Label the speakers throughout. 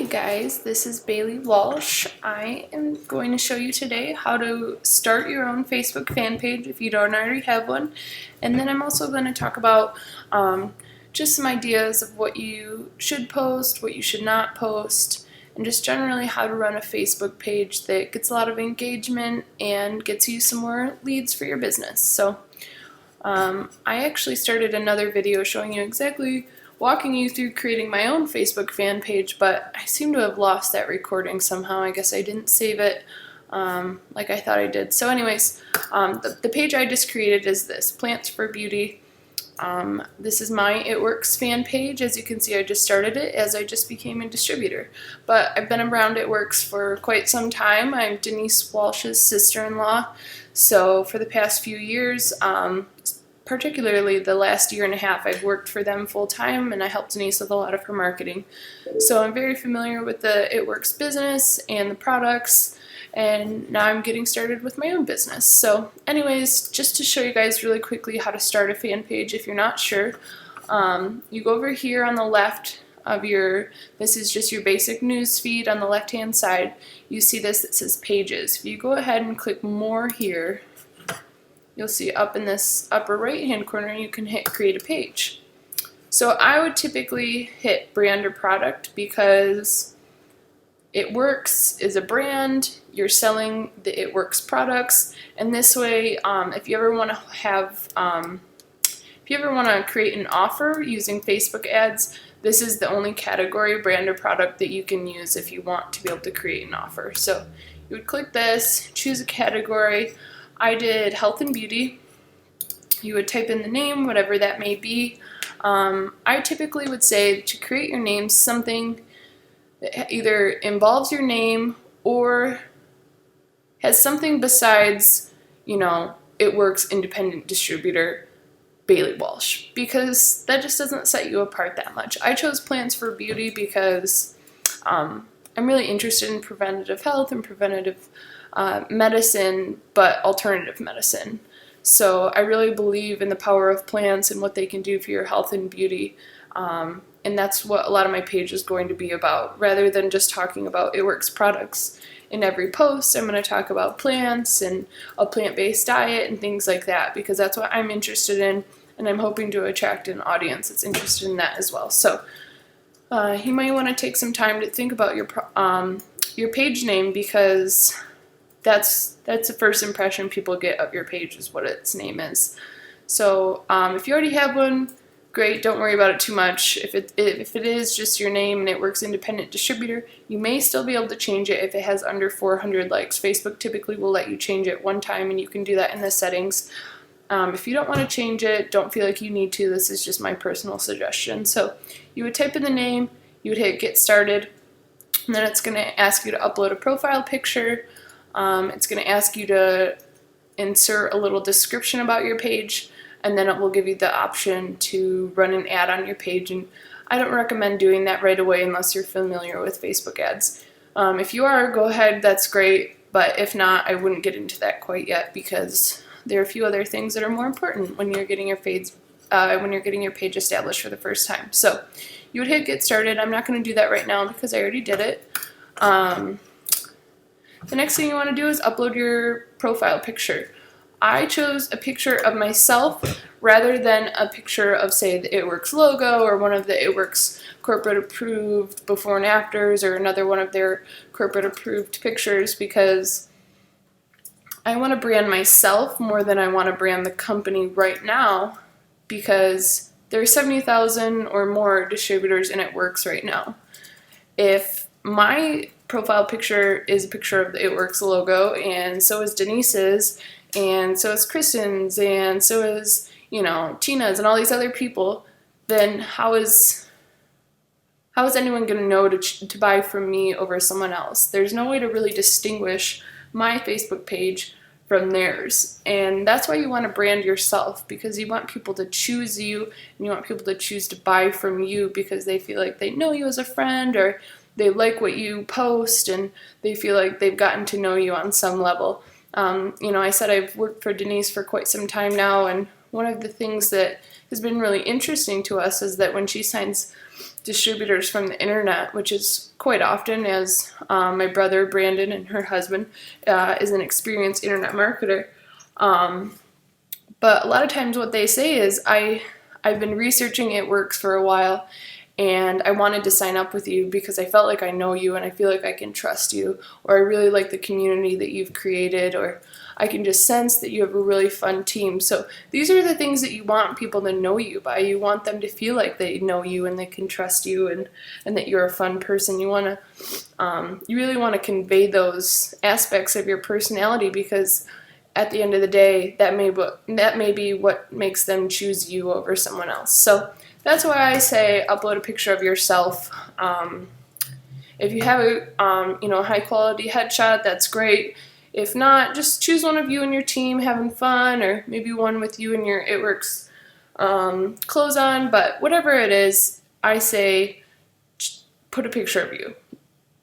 Speaker 1: Hey guys, this is Bailey Walsh. I am going to show you today how to start your own Facebook fan page if you don't already have one. And then I'm also going to talk about just some ideas of what you should post, what you should not post, and just generally how to run a Facebook page that gets a lot of engagement and gets you some more leads for your business. So I actually started another video showing you exactly walking you through creating my own Facebook fan page, but I seem to have lost that recording somehow. I guess I didn't save it like I thought I did. So anyways, the page I just created is this, Plants for Beauty. This is my It Works fan page. As you can see, I just started it as I just became a distributor. But I've been around It Works for quite some time. I'm Denise Walsh's sister-in-law. So for the past few years, particularly the last year and a half, I've worked for them full-time, and I helped Denise with a lot of her marketing. So I'm very familiar with the It Works business and the products, and now I'm getting started with my own business. So anyways, just to show you guys really quickly how to start a fan page if you're not sure, you go over here on the left of this is just your basic news feed. On the left-hand side, you see this that says Pages. If you go ahead and click More here, you'll see up in this upper right-hand corner, you can hit Create a Page. So I would typically hit Brand or Product because It Works is a brand. You're selling the It Works products, and this way, if you ever want to create an offer using Facebook ads, this is the only category, brand or product, that you can use if you want to be able to create an offer. So you would click this, choose a category. I did health and beauty. You would type in the name, whatever that may be. I typically would say to create your name something that either involves your name or has something besides, It Works independent distributor Bailey Walsh, because that just doesn't set you apart that much. I chose Plants for Beauty because I'm really interested in preventative health and preventative medicine, but alternative medicine. So I really believe in the power of plants and what they can do for your health and beauty. And that's what a lot of my page is going to be about. Rather than just talking about It Works products in every post, I'm going to talk about plants and a plant-based diet and things like that, because that's what I'm interested in, and I'm hoping to attract an audience that's interested in that as well. So you might want to take some time to think about your page name, because that's the first impression people get of your page, is what its name is. So if you already have one, great, don't worry about it too much. If it is just your name and It Works independent distributor, you may still be able to change it if it has under 400 likes. Facebook typically will let you change it one time, and you can do that in the settings. If you don't want to change it, don't feel like you need to. This is just my personal suggestion. So you would type in the name, you would hit Get Started, and then it's going to ask you to upload a profile picture. It's going to ask you to insert a little description about your page, and then it will give you the option to run an ad on your page. And I don't recommend doing that right away unless you're familiar with Facebook ads. If you are, go ahead, that's great, but if not, I wouldn't get into that quite yet, because there are a few other things that are more important when you're getting your page established for the first time. So you would hit Get Started. I'm not going to do that right now because I already did it. The next thing you want to do is upload your profile picture. I chose a picture of myself rather than a picture of, say, the It Works logo or one of the It Works corporate approved before and afters, or another one of their corporate approved pictures, because I want to brand myself more than I want to brand the company right now, because there are 70,000 or more distributors in It Works right now. If my profile picture is a picture of the It Works logo, and so is Denise's, and so is Kristen's, and so is, Tina's, and all these other people, then how is anyone going to know to buy from me over someone else? There's no way to really distinguish my Facebook page from theirs. And that's why you want to brand yourself, because you want people to choose you, and you want people to choose to buy from you because they feel like they know you as a friend, or they like what you post, and they feel like they've gotten to know you on some level. I said I've worked for Denise for quite some time now, and one of the things that has been really interesting to us is that when she signs distributors from the internet, which is quite often, as my brother Brandon and her husband is an experienced internet marketer. But a lot of times what they say is, I've been researching It Works for a while, and I wanted to sign up with you because I felt like I know you and I feel like I can trust you, or I really like the community that you've created, or I can just sense that you have a really fun team. So these are the things that you want people to know you by. You want them to feel like they know you and they can trust you, and that you're a fun person. You really want to convey those aspects of your personality, because at the end of the day, that may be what makes them choose you over someone else. So that's why I say upload a picture of yourself. If you have a high quality headshot, that's great. If not, just choose one of you and your team having fun, or maybe one with you and your It Works clothes on. But whatever it is, I say put a picture of you.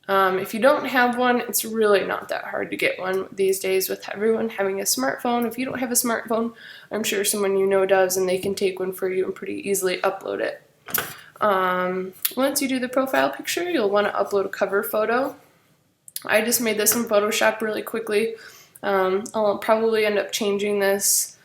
Speaker 1: If you don't have one, it's really not that hard to get one these days with everyone having a smartphone. If you don't have a smartphone, I'm sure someone you know does, and they can take one for you and pretty easily upload it. Once you do the profile picture, you'll want to upload a cover photo. I just made this in Photoshop really quickly. I'll probably end up changing this,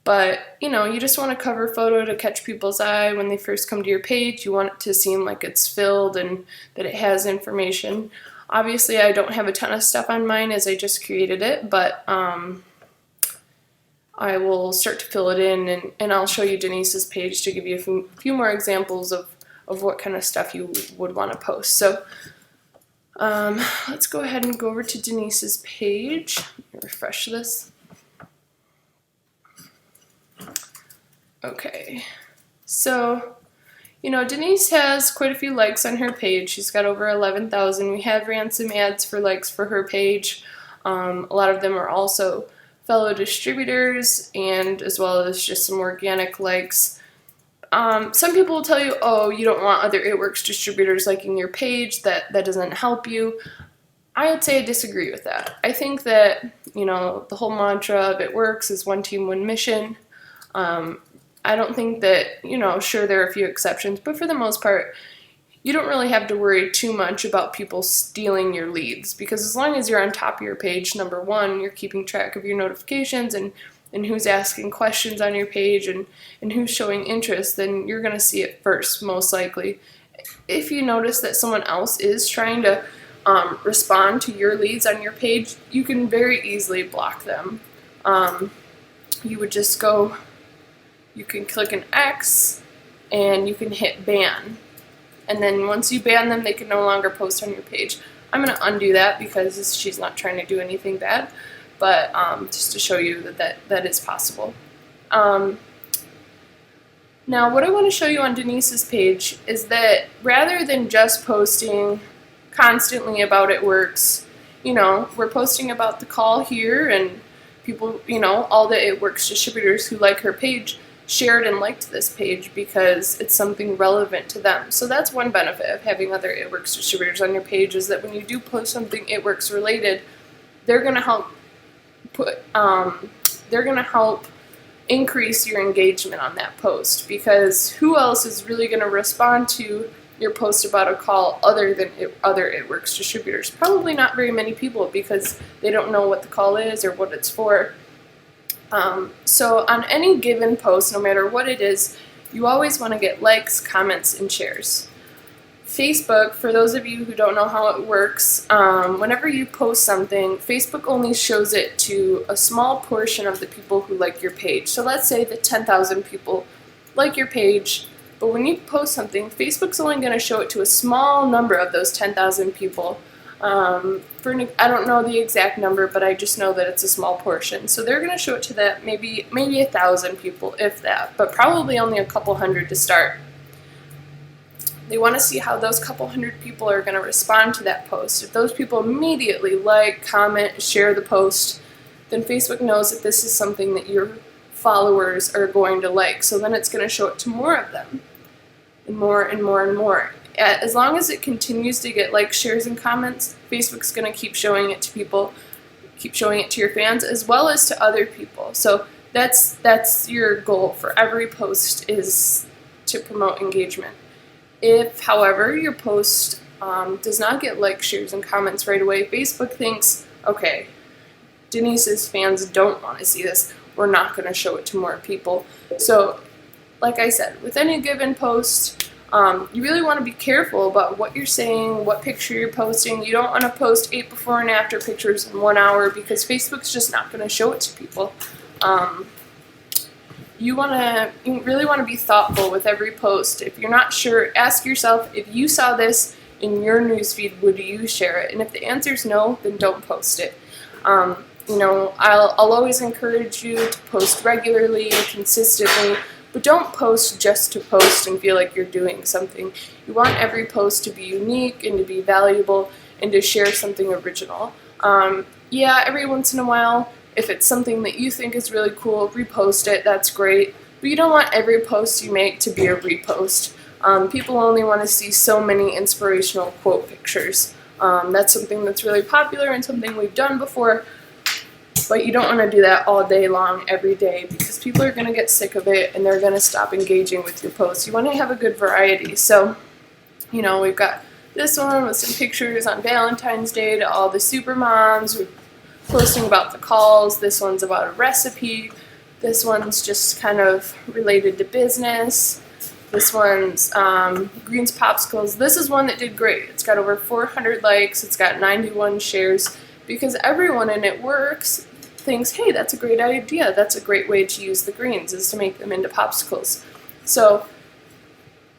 Speaker 1: but you just want a cover photo to catch people's eye when they first come to your page. You want it to seem like it's filled and that it has information. Obviously, I don't have a ton of stuff on mine as I just created it, but I will start to fill it in, and I'll show you Denise's page to give you a few more examples of what kind of stuff you would want to post. So let's go ahead and go over to Denise's page. Let me refresh this. Okay, so Denise has quite a few likes on her page. She's got over 11,000. We have ran some ads for likes for her page. A lot of them are also fellow distributors, and as well as just some organic likes. Some people will tell you, oh, you don't want other It Works distributors liking your page, that doesn't help you. I would say I disagree with that. I think that, the whole mantra of It Works is one team, one mission. I don't think that, sure, there are a few exceptions, but for the most part, you don't really have to worry too much about people stealing your leads, because as long as you're on top of your page, number one, you're keeping track of your notifications and who's asking questions on your page and who's showing interest, then you're going to see it first, most likely. If you notice that someone else is trying to respond to your leads on your page, you can very easily block them. You would just you can click an X and you can hit ban. And then once you ban them, they can no longer post on your page. I'm going to undo that because she's not trying to do anything bad, but just to show you that is possible. Now, what I want to show you on Denise's page is that rather than just posting constantly about It Works, we're posting about the call here, and people, all the It Works distributors who like her page shared and liked this page because it's something relevant to them. So that's one benefit of having other It Works distributors on your page, is that when you do post something It Works related, they're going to help increase your engagement on that post, because who else is really going to respond to your post about a call other than other It Works distributors? Probably not very many people, because they don't know what the call is or what it's for. So on any given post, no matter what it is, you always want to get likes, comments, and shares. Facebook, for those of you who don't know how it works, whenever you post something, Facebook only shows it to a small portion of the people who like your page. So let's say that 10,000 people like your page, but when you post something, Facebook's only going to show it to a small number of those 10,000 people. I don't know the exact number, but I just know that it's a small portion. So they're going to show it to that maybe 1,000 people, if that, but probably only a couple hundred to start. They want to see how those couple hundred people are going to respond to that post. If those people immediately like, comment, share the post, then Facebook knows that this is something that your followers are going to like. So then it's going to show it to more of them, and more and more and more. As long as it continues to get likes, shares, and comments, Facebook's going to keep showing it to people, keep showing it to your fans, as well as to other people. So that's your goal for every post, is to promote engagement. If, however, your post does not get likes, shares, and comments right away, Facebook thinks, okay, Denise's fans don't want to see this. We're not going to show it to more people. So, like I said, with any given post, you really want to be careful about what you're saying, what picture you're posting. You don't want to post 8 before and after pictures in 1 hour because Facebook's just not going to show it to people. You really want to be thoughtful with every post. If you're not sure, ask yourself, if you saw this in your newsfeed, would you share it? And if the answer is no, then don't post it. I'll always encourage you to post regularly and consistently, but don't post just to post and feel like you're doing something. You want every post to be unique and to be valuable and to share something original. Every once in a while, if it's something that you think is really cool, repost it, that's great. But you don't want every post you make to be a repost. People only want to see so many inspirational quote pictures. That's something that's really popular and something we've done before, but you don't want to do that all day long, every day, because people are going to get sick of it and they're going to stop engaging with your posts. You want to have a good variety. So, we've got this one with some pictures on Valentine's Day to all the super moms. We're posting about the calls. This one's about a recipe. This one's just kind of related to business. This one's Greens Popsicles. This is one that did great. It's got over 400 likes. It's got 91 shares because everyone in it works thinks, hey, that's a great idea. That's a great way to use the greens, is to make them into popsicles. So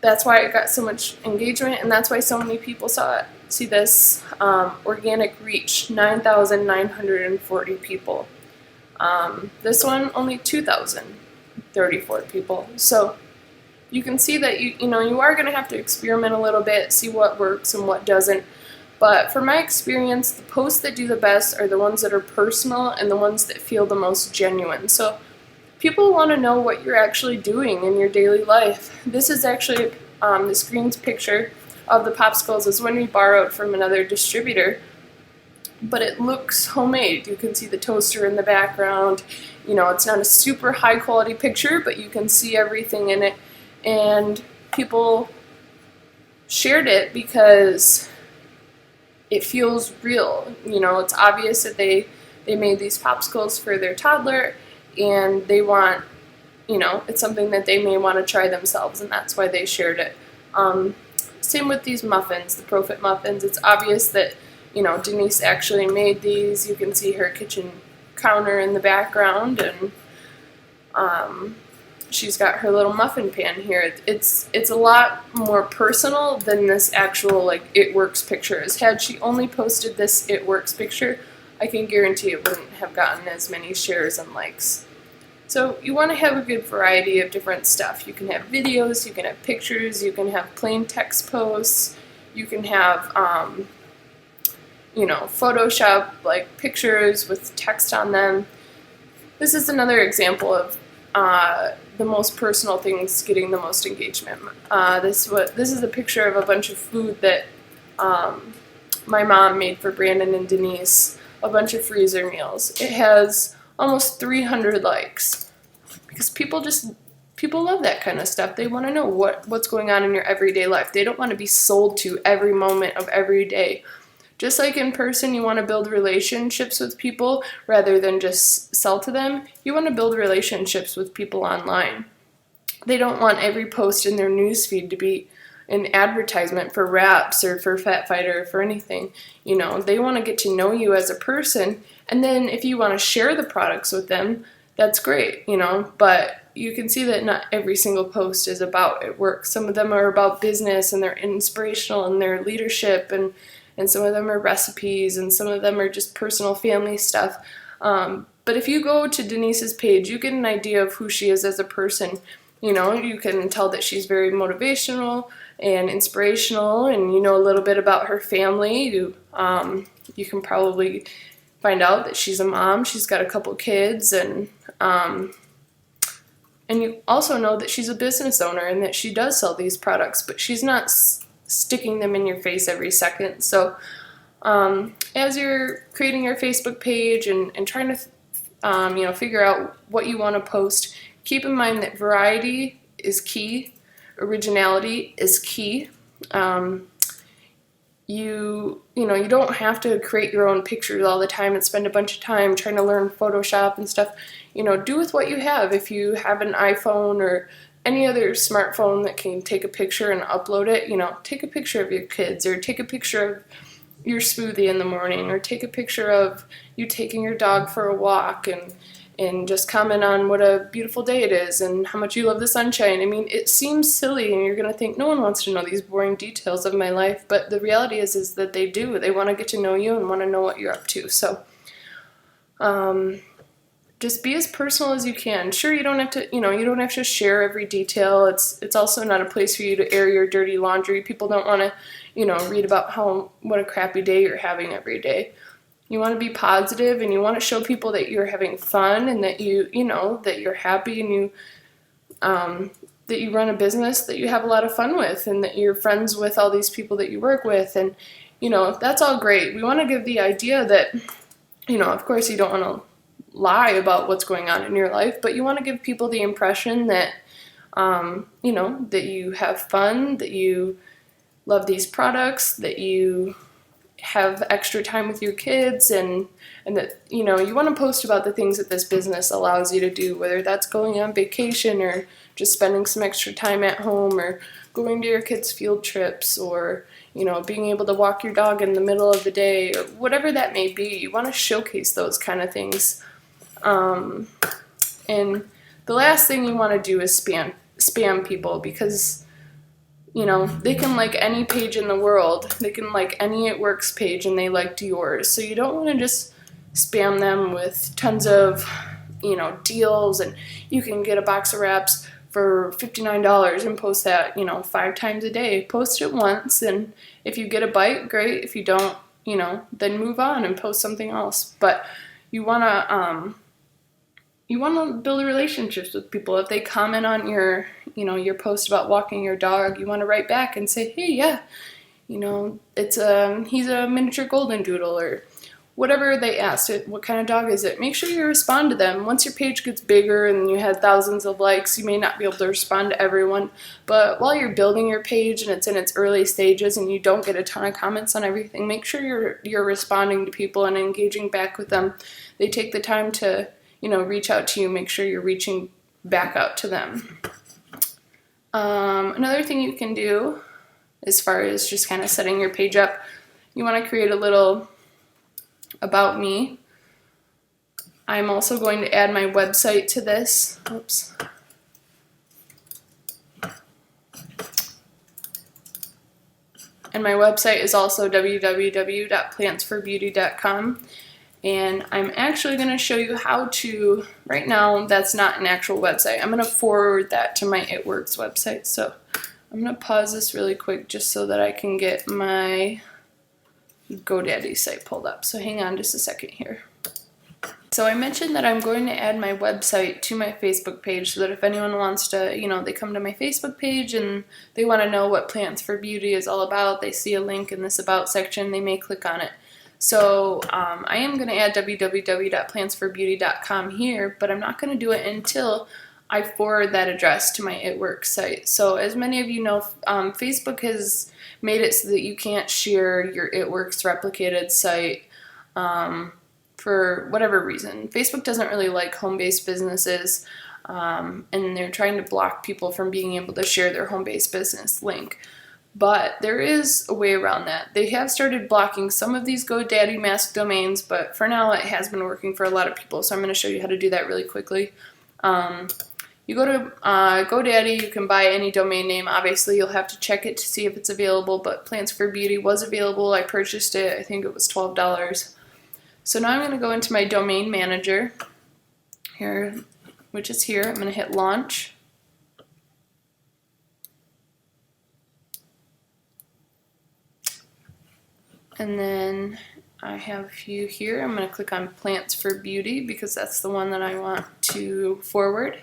Speaker 1: that's why it got so much engagement, and that's why so many people saw it. See this organic reach, 9,940 people. This one, only 2,034 people. So you can see that you are going to have to experiment a little bit, see what works and what doesn't. But from my experience, the posts that do the best are the ones that are personal and the ones that feel the most genuine. So people want to know what you're actually doing in your daily life. This is actually, this Greens picture of the popsicles is one we borrowed from another distributor, but it looks homemade. You can see the toaster in the background. It's not a super high quality picture, but you can see everything in it. And people shared it because it feels real. It's obvious that they made these popsicles for their toddler, and they want, it's something that they may want to try themselves, and that's why they shared it. Same with these muffins, the Profit muffins. It's obvious that, Denise actually made these. You can see her kitchen counter in the background, and she's got her little muffin pan here. It's a lot more personal than this actual It Works picture is. Had she only posted this It Works picture, I can guarantee it wouldn't have gotten as many shares and likes. So you want to have a good variety of different stuff. You can have videos, you can have pictures, you can have plain text posts, you can have Photoshop pictures with text on them. This is another example of the most personal things getting the most engagement. This is a picture of a bunch of food that my mom made for Brandon and Denise, a bunch of freezer meals. It has almost 300 likes because people love that kind of stuff. They want to know what's going on in your everyday life. They don't want to be sold to every moment of every day. Just like in person, you want to build relationships with people rather than just sell to them. You want to build relationships with people online. They don't want every post in their newsfeed to be an advertisement for wraps or for Fat Fighter or for anything. They want to get to know you as a person, and then if you want to share the products with them, that's great, but you can see that not every single post is about It Works. Some of them are about business and they're inspirational and their leadership, and some of them are recipes, and some of them are just personal family stuff. But if you go to Denise's page, you get an idea of who she is as a person. You can tell that she's very motivational and inspirational, and a little bit about her family. You can probably find out that she's a mom. She's got a couple kids, and you also know that she's a business owner and that she does sell these products, but she's not sticking them in your face every second. So as you're creating your Facebook page and trying to figure out what you want to post, keep in mind that variety is key. originality is key. You don't have to create your own pictures all the time and spend a bunch of time trying to learn Photoshop and stuff. Do with what you have. If you have an iPhone or any other smartphone that can take a picture and upload it, take a picture of your kids, or take a picture of your smoothie in the morning, or take a picture of you taking your dog for a walk, and just comment on what a beautiful day it is and how much you love the sunshine. I mean, it seems silly and you're going to think no one wants to know these boring details of my life, but the reality is that they do. They want to get to know you and want to know what you're up to. So just be as personal as you can. Sure, you don't have to share every detail. It's also not a place for you to air your dirty laundry. People don't want to, read about what a crappy day you're having every day. You want to be positive, and you want to show people that you're having fun, and that that you're happy, and that you run a business that you have a lot of fun with, and that you're friends with all these people that you work with, and that's all great. We want to give the idea that of course you don't want to lie about what's going on in your life, but you want to give people the impression that that you have fun, that you love these products, that you have extra time with your kids, and that you want to post about the things that this business allows you to do, whether that's going on vacation, or just spending some extra time at home, or going to your kids' field trips, or being able to walk your dog in the middle of the day, or whatever that may be. You want to showcase those kind of things. And the last thing you want to do is spam people, because they can like any page in the world. They can like any It Works page, and they liked yours. So you don't want to just spam them with tons of, deals, and you can get a box of wraps for $59 and post that, 5 times a day. Post it once, and if you get a bite, great. If you don't, then move on and post something else. But you want to build relationships with people. If they comment on your post about walking your dog, you want to write back and say, hey, yeah, he's a miniature golden doodle, or whatever they asked it. What kind of dog is it? Make sure you respond to them. Once your page gets bigger and you had thousands of likes, you may not be able to respond to everyone. But while you're building your page and it's in its early stages and you don't get a ton of comments on everything, make sure you're responding to people and engaging back with them. They take the time to reach out to you. Make sure you're reaching back out to them. Another thing you can do, as far as just kind of setting your page up, you want to create a little about me. I'm also going to add my website to this. Oops. And my website is also www.plantsforbeauty.com. And I'm actually going to show you how to, right now that's not an actual website. I'm going to forward that to my It Works website. So I'm going to pause this really quick just so that I can get my GoDaddy site pulled up. So hang on just a second here. So I mentioned that I'm going to add my website to my Facebook page, so that if anyone wants to, they come to my Facebook page and they want to know what Plants for Beauty is all about, they see a link in this About section, they may click on it. So I am going to add www.plantsforbeauty.com here, but I'm not going to do it until I forward that address to my It Works site. So as many of you know, Facebook has made it so that you can't share your It Works replicated site for whatever reason. Facebook doesn't really like home-based businesses, and they're trying to block people from being able to share their home-based business link. But there is a way around that. They have started blocking some of these GoDaddy mask domains, but for now it has been working for a lot of people, so I'm going to show you how to do that really quickly. You go to GoDaddy, you can buy any domain name. Obviously, you'll have to check it to see if it's available, but Plants for Beauty was available. I purchased it. I think it was $12. So now I'm going to go into my domain manager here, which is here. I'm going to hit launch. And then I have a few here. I'm going to click on Plants for Beauty because that's the one that I want to forward.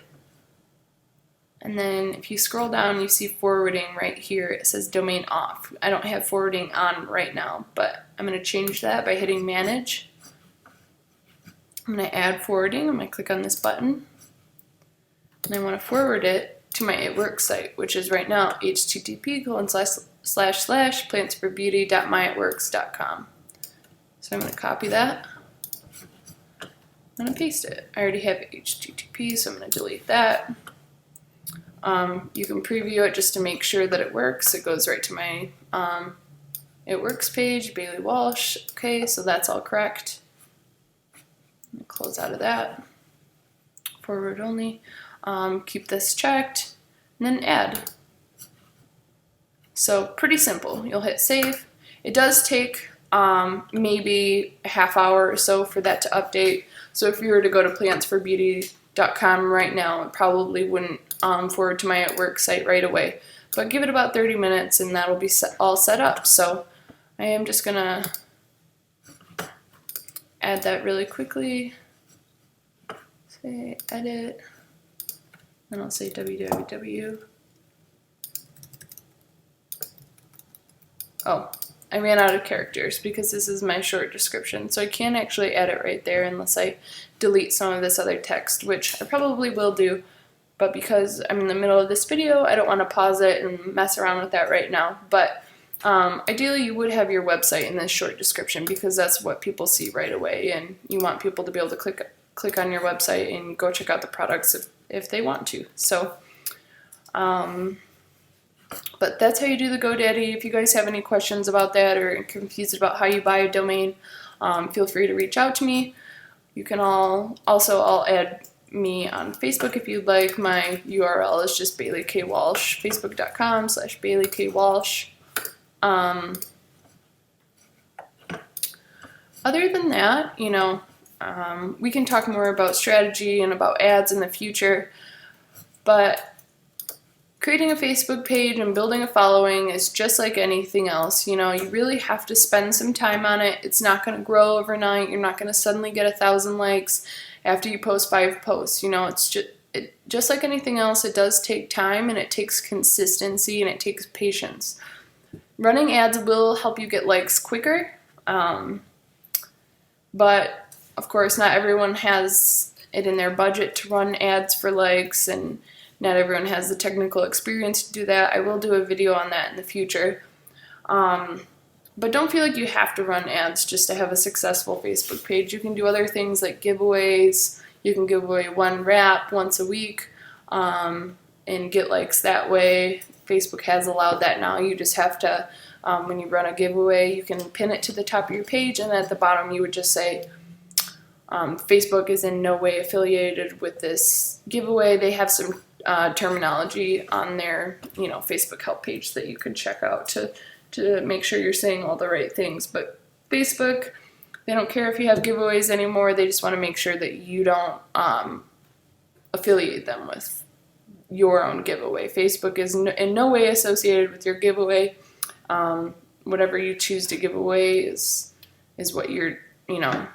Speaker 1: And then if you scroll down, you see forwarding right here. It says domain off. I don't have forwarding on right now, but I'm going to change that by hitting manage. I'm going to add forwarding. I'm going to click on this button. And I want to forward it to my It Works site, which is right now http://plantsforbeauty.myitworks.com. So I'm going to copy that. I'm going to paste it. I already have HTTP, so I'm going to delete that. You can preview it just to make sure that it works. It goes right to my It Works page, Bailey Walsh. Okay, so that's all correct. Close out of that. Forward only. Keep this checked, and then add. So pretty simple. You'll hit save. It does take maybe a half hour or so for that to update. So if you were to go to plantsforbeauty.com right now, it probably wouldn't forward to my It Work site right away. But give it about 30 minutes and that'll be all set up. So I am just gonna add that really quickly. Say edit, then I'll say www. Oh, I ran out of characters because this is my short description, so I can't actually add it right there unless I delete some of this other text, which I probably will do, but because I'm in the middle of this video, I don't want to pause it and mess around with that right now. But ideally you would have your website in this short description because that's what people see right away, and you want people to be able to click on your website and go check out the products if they want to. So but that's how you do the GoDaddy. If you guys have any questions about that or confused about how you buy a domain, feel free to reach out to me. You can I'll add me on Facebook if you'd like. My URL is just Bailey K. Walsh, facebook.com/Bailey K. Walsh. Other than that, you know, we can talk more about strategy and about ads in the future, but creating a Facebook page and building a following is just like anything else. You know, you really have to spend some time on it. It's not going to grow overnight. You're not going to suddenly get 1,000 likes after you post 5 posts. You know, it's just like anything else. It does take time, and it takes consistency, and it takes patience. Running ads will help you get likes quicker, but of course not everyone has it in their budget to run ads for likes, and not everyone has the technical experience to do that. I will do a video on that in the future. But don't feel like you have to run ads just to have a successful Facebook page. You can do other things like giveaways. You can give away one wrap once a week and get likes that way. Facebook has allowed that now. You just have to, when you run a giveaway, you can pin it to the top of your page, and at the bottom you would just say, Facebook is in no way affiliated with this giveaway. They have some terminology on their, you know, Facebook help page that you could check out to make sure you're saying all the right things. But Facebook, they don't care if you have giveaways anymore. They just want to make sure that you don't affiliate them with your own giveaway. Facebook is in no way associated with your giveaway. Whatever you choose to give away is what you're, you know,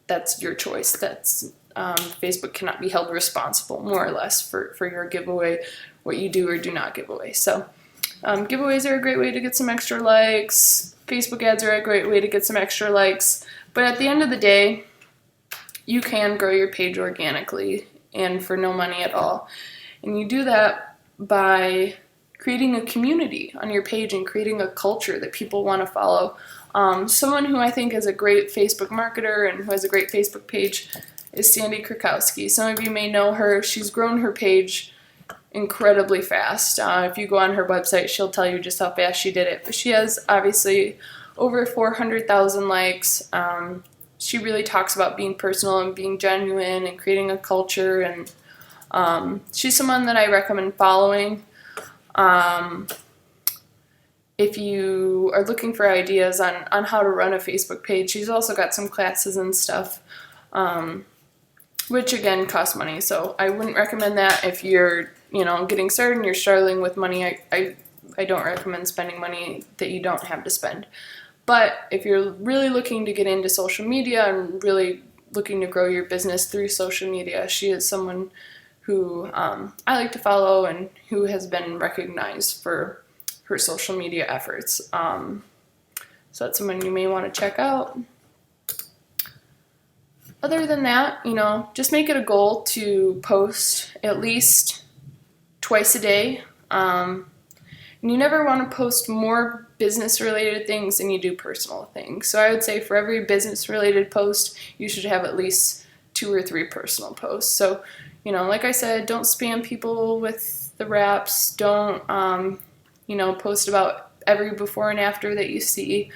Speaker 1: that's your choice. That's Facebook cannot be held responsible, more or less, for your giveaway, what you do or do not give away. So giveaways are a great way to get some extra likes. Facebook ads are a great way to get some extra likes. But at the end of the day, you can grow your page organically and for no money at all. And you do that by creating a community on your page and creating a culture that people want to follow. Someone who I think is a great Facebook marketer and who has a great Facebook page is Sandy Krakowski. Some of you may know her. She's grown her page incredibly fast. If you go on her website, she'll tell you just how fast she did it. But she has obviously over 400,000 likes. She really talks about being personal and being genuine and creating a culture. And she's someone that I recommend following. If you are looking for ideas on how to run a Facebook page, she's also got some classes and stuff, which again cost money. So I wouldn't recommend that if you're, you know, getting started and you're struggling with money. I don't recommend spending money that you don't have to spend. But if you're really looking to get into social media and really looking to grow your business through social media, she is someone who I like to follow and who has been recognized for her social media efforts. So that's someone you may want to check out. Other than that, you know, just make it a goal to post at least twice a day. And you never want to post more business-related things than you do personal things. So I would say for every business-related post, you should have at least 2 or 3 personal posts. So, like I said, don't spam people with the wraps. Don't, post about every before and after that you see.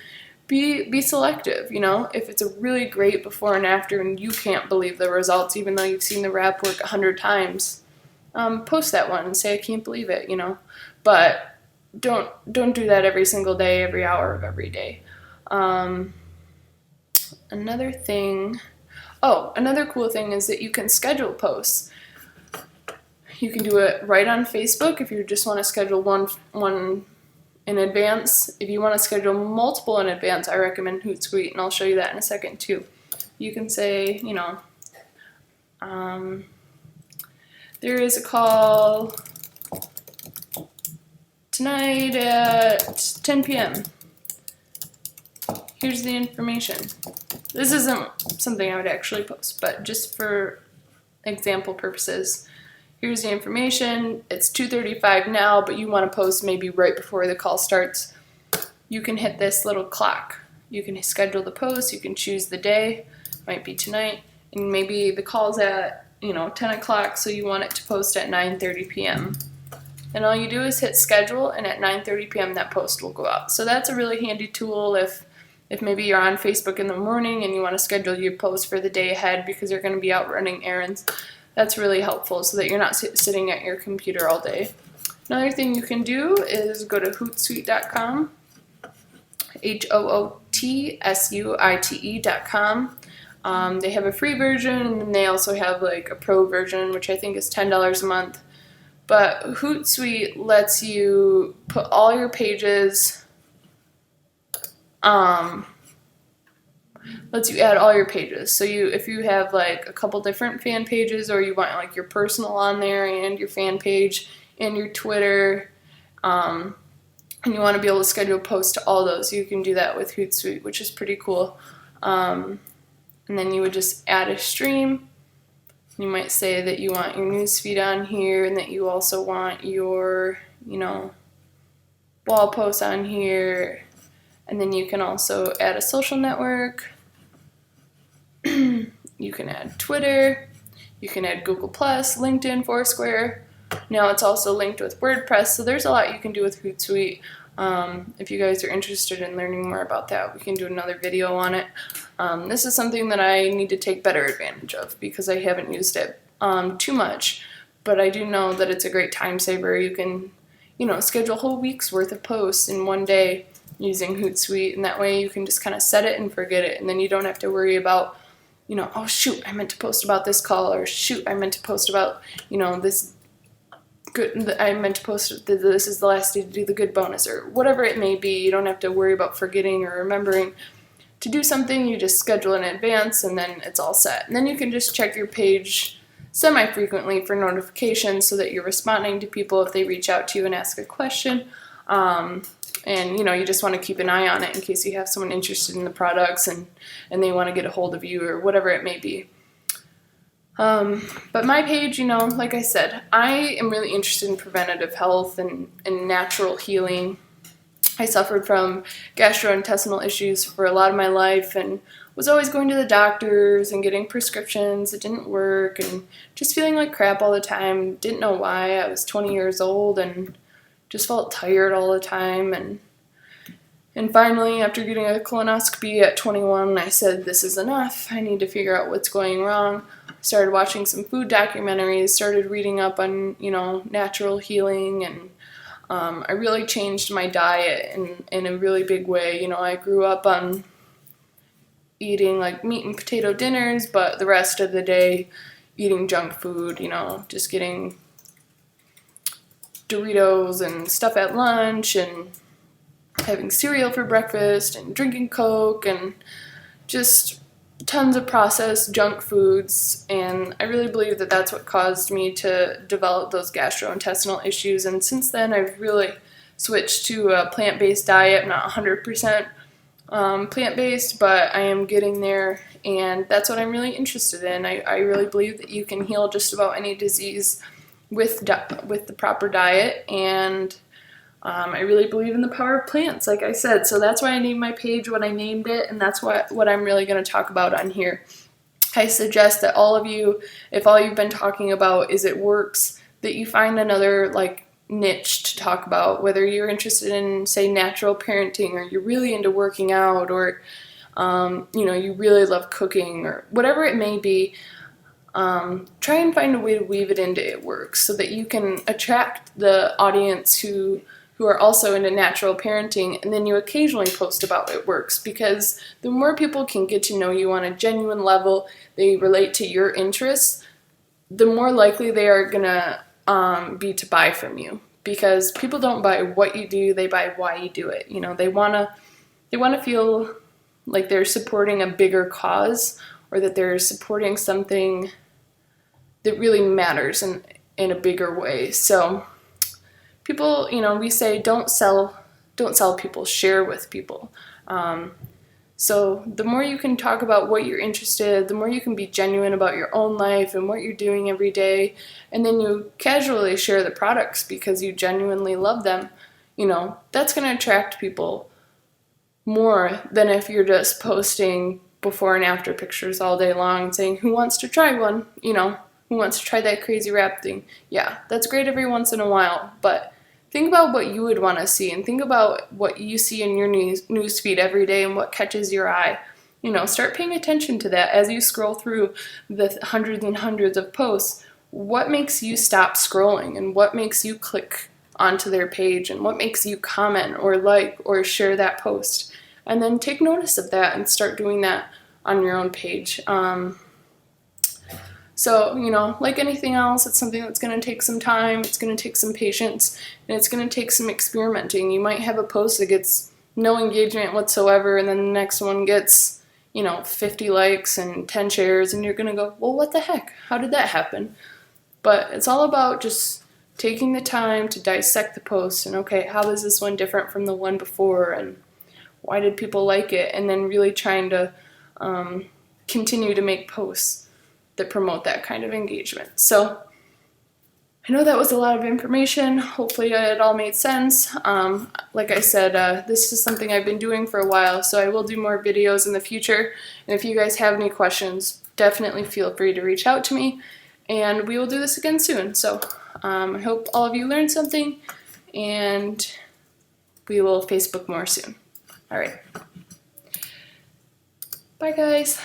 Speaker 1: Be selective, If it's a really great before and after and you can't believe the results, even though you've seen the wrap work 100 times, post that one and say, I can't believe it, But don't do that every single day, every hour of every day. Another cool thing is that you can schedule posts. You can do it right on Facebook if you just want to schedule one in advance. If you want to schedule multiple in advance, I recommend HootSuite, and I'll show you that in a second too. You can say, there is a call tonight at 10 p.m. Here's the information. This isn't something I would actually post, but just for example purposes, here's the information. It's 2:35 now, but you want to post maybe right before the call starts. You can hit this little clock. You can schedule the post. You can choose the day. Might be tonight, and maybe the call's at 10 o'clock, so you want it to post at 9:30 p.m. And all you do is hit schedule, and at 9:30 p.m. that post will go out. So that's a really handy tool if maybe you're on Facebook in the morning and you want to schedule your post for the day ahead because you're going to be out running errands. That's really helpful so that you're not sitting at your computer all day. Another thing you can do is go to HootSuite.com, HootSuite.com. They have a free version, and then they also have like a pro version, which I think is $10 a month. But HootSuite lets you put all your pages, lets you add all your pages. So if you have like a couple different fan pages, or you want like your personal on there and your fan page and your Twitter, and you want to be able to schedule posts to all those, you can do that with HootSuite, which is pretty cool. And then you would just add a stream. You might say that you want your newsfeed on here and that you also want your, wall posts on here. And then you can also add a social network. You can add Twitter. You can add Google+, LinkedIn, Foursquare. Now it's also linked with WordPress, so there's a lot you can do with HootSuite. If you guys are interested in learning more about that, we can do another video on it. This is something that I need to take better advantage of because I haven't used it too much, but I do know that it's a great time saver. You can, schedule a whole week's worth of posts in one day using HootSuite, and that way you can just kind of set it and forget it, and then you don't have to worry about, oh shoot, I meant to post about this call, or shoot, I meant to post about, this good, I meant to post this is the last day to do the good bonus, or whatever it may be. You don't have to worry about forgetting or remembering to do something. You just schedule in advance, and then it's all set. And then you can just check your page semi-frequently for notifications so that you're responding to people if they reach out to you and ask a question. And you just want to keep an eye on it in case you have someone interested in the products and they want to get a hold of you or whatever it may be. But my page, like I said, I am really interested in preventative health and natural healing. I suffered from gastrointestinal issues for a lot of my life and was always going to the doctors and getting prescriptions that didn't work and just feeling like crap all the time. Didn't know why. I was 20 years old and just felt tired all the time. And finally, after getting a colonoscopy at 21, I said, this is enough. I need to figure out what's going wrong. Started watching some food documentaries, started reading up on, natural healing, and I really changed my diet in a really big way. I grew up on eating like meat and potato dinners, but the rest of the day eating junk food, just getting Doritos and stuff at lunch and having cereal for breakfast and drinking Coke and just tons of processed junk foods. And I really believe that that's what caused me to develop those gastrointestinal issues. And since then, I've really switched to a plant-based diet. I'm not 100% plant-based, but I am getting there, and that's what I'm really interested in. I really believe that you can heal just about any disease with the proper diet, and I really believe in the power of plants, like I said. So that's why I named my page what I named it, and that's what I'm really going to talk about on here. I suggest that all of you, if all you've been talking about is it works, that you find another like niche to talk about, whether you're interested in, say, natural parenting, or you're really into working out, or you really love cooking, or whatever it may be. Try and find a way to weave it into it works, so that you can attract the audience who are also into natural parenting, and then you occasionally post about it works, because the more people can get to know you on a genuine level, they relate to your interests, the more likely they are gonna be to buy from you, because people don't buy what you do, they buy why you do it. They wanna feel like they're supporting a bigger cause, or that they're supporting something that really matters in a bigger way. So people, we say don't sell people, share with people. So the more you can talk about what you're interested, the more you can be genuine about your own life and what you're doing every day, and then you casually share the products because you genuinely love them, that's going to attract people more than if you're just posting before and after pictures all day long and saying, who wants to try one? Who wants to try that crazy wrap thing? Yeah, that's great every once in a while, but think about what you would want to see, and think about what you see in your news feed every day and what catches your eye. Start paying attention to that as you scroll through the hundreds and hundreds of posts. What makes you stop scrolling, and what makes you click onto their page, and what makes you comment or like or share that post? And then take notice of that and start doing that on your own page. So, like anything else, it's something that's going to take some time, it's going to take some patience, and it's going to take some experimenting. You might have a post that gets no engagement whatsoever, and then the next one gets, 50 likes and 10 shares, and you're going to go, well, what the heck? How did that happen? But it's all about just taking the time to dissect the post, and okay, how is this one different from the one before, and why did people like it? And then really trying to continue to make posts that promote that kind of engagement. So I know that was a lot of information. Hopefully it all made sense. Like I said, this is something I've been doing for a while, so I will do more videos in the future. And if you guys have any questions, definitely feel free to reach out to me, and we will do this again soon. So I hope all of you learned something, and we will Facebook more soon. All right. Bye, guys.